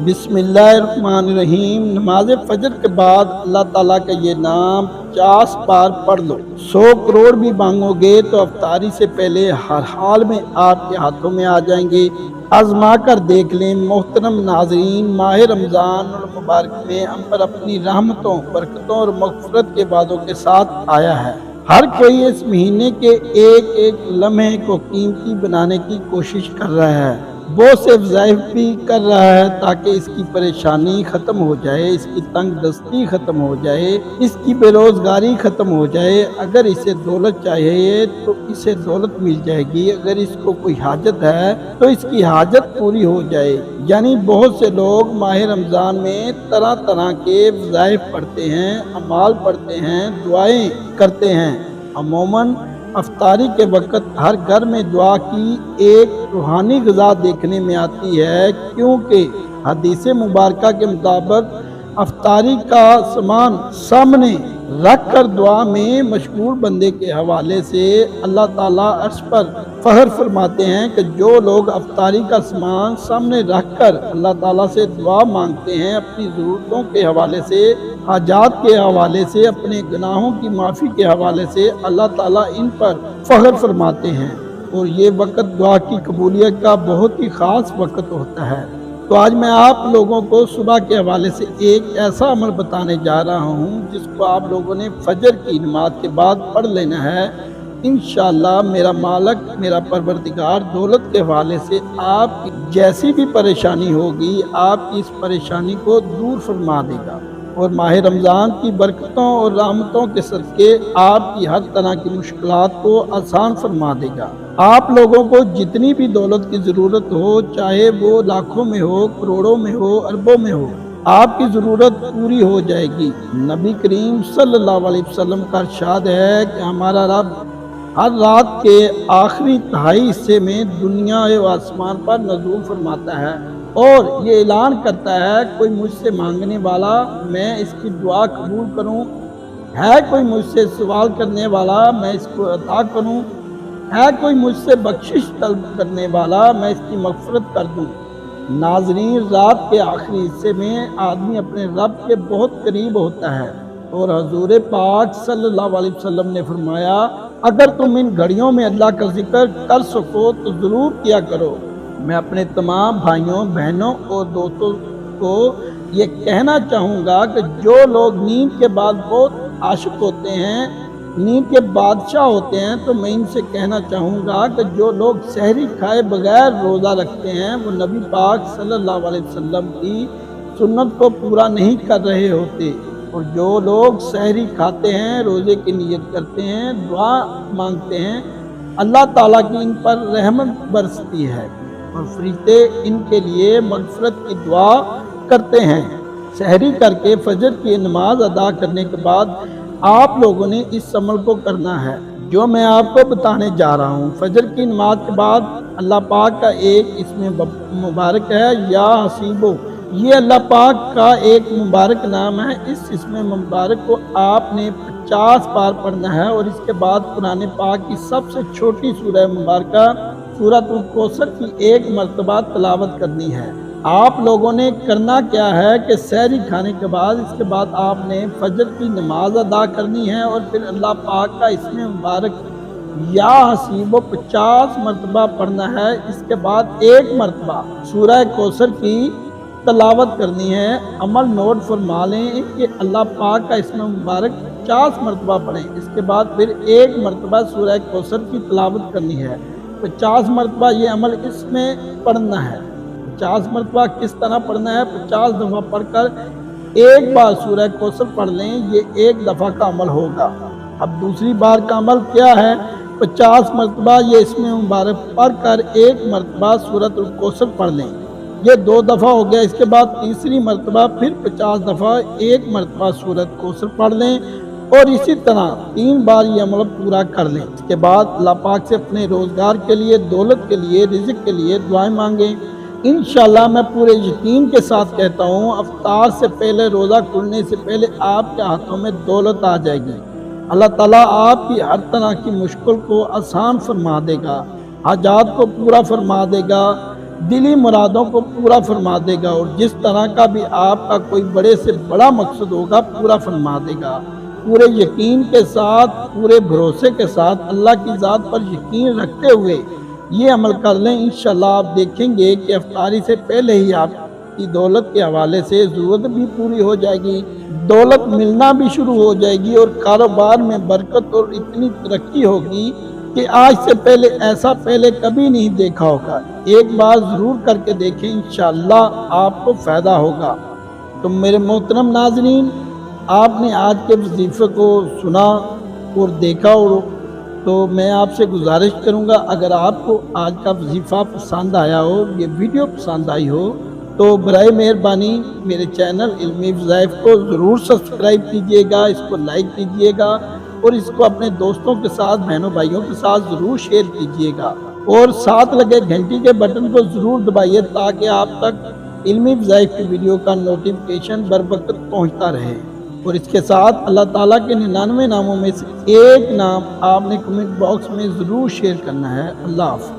बिस्मिल्लाहिर्रहमानिर्रहीम। नमाज फजर के बाद अल्लाह ताला का ये नाम 50 बार पढ़ लो। 100 करोड़ भी मांगोगे तो अफ्तारी से पहले हर हाल में आपके हाथों में आ जाएंगे। आजमा कर देख लें। मोहतरम नाज़रीन, माह रमज़ान और मुबारक में हम पर अपनी रहमतों, बरकतों और मग़फ़िरत के वादों के साथ आया है। हर कोई इस महीने के एक एक लम्हे को कीमती बनाने की कोशिश कर रहा है। बहुत से वज़ाइफ भी कर रहा है ताकि इसकी परेशानी ख़त्म हो जाए, इसकी तंग दस्ती ख़त्म हो जाए, इसकी बेरोज़गारी ख़त्म हो जाए। अगर इसे दौलत चाहिए तो इसे दौलत मिल जाएगी। अगर इसको कोई हाजत है तो इसकी हाजत पूरी हो जाए। यानी बहुत से लोग माह रमज़ान में तरह तरह के वज़ाइफ पढ़ते हैं, अमाल पढ़ते हैं, दुआएं करते हैं। अमूमन अफ्तारी के वक़्त हर घर में दुआ की एक रूहानी ग़िज़ा देखने में आती है, क्योंकि हदीस मुबारका के मुताबिक अफ्तारी का सामान सामने रख कर दुआ में मशगूल बंदे के हवाले से अल्लाह ताला अर्श पर फ़ख्र फरमाते हैं कि जो लोग अफ्तारी का सामान सामने रख कर अल्लाह ताला से दुआ मांगते हैं, अपनी ज़रूरतों के हवाले से, हाजात के हवाले से, अपने गुनाहों की माफ़ी के हवाले से अल्लाह ताला इन पर फ़ख्र फरमाते हैं। और ये वक़्त दुआ की कबूलियत का बहुत ही ख़ास वक़्त होता है। तो आज मैं आप लोगों को सुबह के हवाले से एक ऐसा अमल बताने जा रहा हूँ जिसको आप लोगों ने फजर की नमाज के बाद पढ़ लेना है। इंशाअल्लाह मेरा मालिक, मेरा परवरदिगार दौलत के हवाले से आपकी जैसी भी परेशानी होगी, आपकी इस परेशानी को दूर फरमा देगा। और माह रमज़ान की बरकतों और रहमतों के सदके आपकी हर तरह की मुश्किलात को आसान फरमा देगा। आप लोगों को जितनी भी दौलत की ज़रूरत हो, चाहे वो लाखों में हो, करोड़ों में हो, अरबों में हो, आपकी ज़रूरत पूरी हो जाएगी। नबी करीम सल्लल्लाहु अलैहि वसल्लम का इरशाद है कि हमारा रब हर रात के आखिरी तिहाई हिस्से में दुनिया व आसमान पर नज़ूल फरमाता है और ये ऐलान करता है, कोई मुझसे मांगने वाला मैं इसकी दुआ कबूल करूं, है कोई मुझसे सवाल करने वाला मैं इसको अता करूं, है कोई मुझसे बख्शिश तलब करने वाला मैं इसकी मग़फ़िरत कर दूं। नाज़रीन, रात के आखिरी हिस्से में आदमी अपने रब के बहुत करीब होता है और हजूर पाक सल्लल्लाहु अलैहि वसल्लम ने फरमाया, अगर तुम इन घड़ियों में अल्लाह का जिक्र कर सको तो ज़रूर किया करो। मैं अपने तमाम भाइयों, बहनों और दोस्तों को ये कहना चाहूँगा कि जो लोग नींद के बाद बहुत आशिक होते हैं, नींद के बादशाह होते हैं, तो मैं इनसे कहना चाहूँगा कि जो लोग सहरी खाए बगैर रोज़ा रखते हैं वो नबी पाक सल्लल्लाहु अलैहि वसल्लम की सुन्नत को पूरा नहीं कर रहे होते। और जो लोग सहरी खाते हैं, रोज़े की नियत करते हैं, दुआ मांगते हैं, अल्लाह ताला की इन पर रहमत बरसती है और फरिश्ते इनके लिए मग़फ़िरत की दुआ करते हैं। सहरी करके फजर की नमाज अदा करने के बाद आप लोगों ने इस अमल को करना है जो मैं आपको बताने जा रहा हूँ। फजर की नमाज के बाद अल्लाह पाक का एक इसमें मुबारक है, या हसीबो। ये अल्लाह पाक का एक मुबारक नाम है। इस इसमें मुबारक को आपने 50 बार पढ़ना है और इसके बाद कुरान पाक की सबसे छोटी सूरह मुबारका सूरतुल कौसर की एक मरतबा तिलावत करनी है। आप लोगों ने करना क्या है कि सहरी खाने के बाद इसके बाद आपने फजर की नमाज अदा करनी है और फिर अल्लाह पाक का इसमें मुबारक या हसीबो 50 मरतबा पढ़ना है। इसके बाद एक मरतबा सूरह कौसर की तिलावत करनी है। अमल नोट फरमा लें कि अल्लाह पाक का इसमें मुबारक 50 मरतबा पढ़ें। इसके बाद फिर एक मरतबा सूरह कौसर की तिलावत करनी है। 50 मरतबा ये अमल इसमें पढ़ना है। 50 मरतबा किस तरह पढ़ना है? 50 दफ़ा पढ़कर एक बार सूरह कौसर पढ़ लें, ये एक दफ़ा का अमल होगा। अब दूसरी बार का अमल क्या है? 50 मरतबा ये इसमें मुबारक पढ़कर एक मरतबा सूरतुल कौसर पढ़ लें, ये 2 दफ़ा हो गया। इसके बाद तीसरी मरतबा फिर 50 दफ़ा एक मरतबा सूरत कौसर पढ़ लें और इसी तरह 3 बार ये अमल पूरा कर लें। इसके बाद अल्लाह पाक से अपने रोज़गार के लिए, दौलत के लिए, रिज़्क़ के लिए दुआएं मांगें। इंशाअल्लाह मैं पूरे यकीन के साथ कहता हूँ, अफ्तार से पहले, रोज़ा खुलने से पहले आपके हाथों में दौलत आ जाएगी। अल्लाह ताला आपकी हर तरह की मुश्किल को आसान फरमा देगा। حاجات کو پورا فرما دے گا، دلی مرادوں کو پورا فرما دے گا، اور جس طرح کا بھی آپ کا کوئی بڑے سے بڑا مقصد ہوگا پورا فرما دے گا۔ پورے یقین کے ساتھ، پورے بھروسے کے ساتھ، اللہ کی ذات پر یقین رکھتے ہوئے یہ عمل کر لیں، انشاءاللہ آپ دیکھیں گے کہ افطاری سے پہلے ہی آپ کی دولت کے حوالے سے ضرورت بھی پوری ہو جائے گی، دولت ملنا بھی شروع ہو جائے گی، اور کاروبار میں برکت اور اتنی ترقی ہوگی کہ آج سے پہلے ایسا پہلے کبھی نہیں دیکھا ہوگا۔ ایک بار ضرور کر کے دیکھیں، انشاءاللہ آپ کو فائدہ ہوگا۔ تو میرے محترم ناظرین، آپ نے آج کے وظیفے کو سنا اور دیکھا، تو میں آپ سے گزارش کروں گا، اگر آپ کو آج کا وظیفہ پسند آیا ہو، یہ ویڈیو پسند آئی ہو، تو برائے مہربانی میرے چینل علمی وظائف کو ضرور سبسکرائب کیجئے گا، اس کو لائک کیجئے گا، اور اس کو اپنے دوستوں کے ساتھ، بہنوں بھائیوں کے ساتھ ضرور شیئر کیجئے گا، اور ساتھ لگے گھنٹی کے بٹن کو ضرور دبائیے تاکہ آپ تک علمی وظائف کی ویڈیو کا نوٹیفیکیشن بر وقت پہنچتا رہے۔ اور اس کے ساتھ اللہ تعالیٰ کے 99 ناموں میں سے ایک نام آپ نے کمنٹ باکس میں ضرور شیئر کرنا ہے۔ اللہ حافظ۔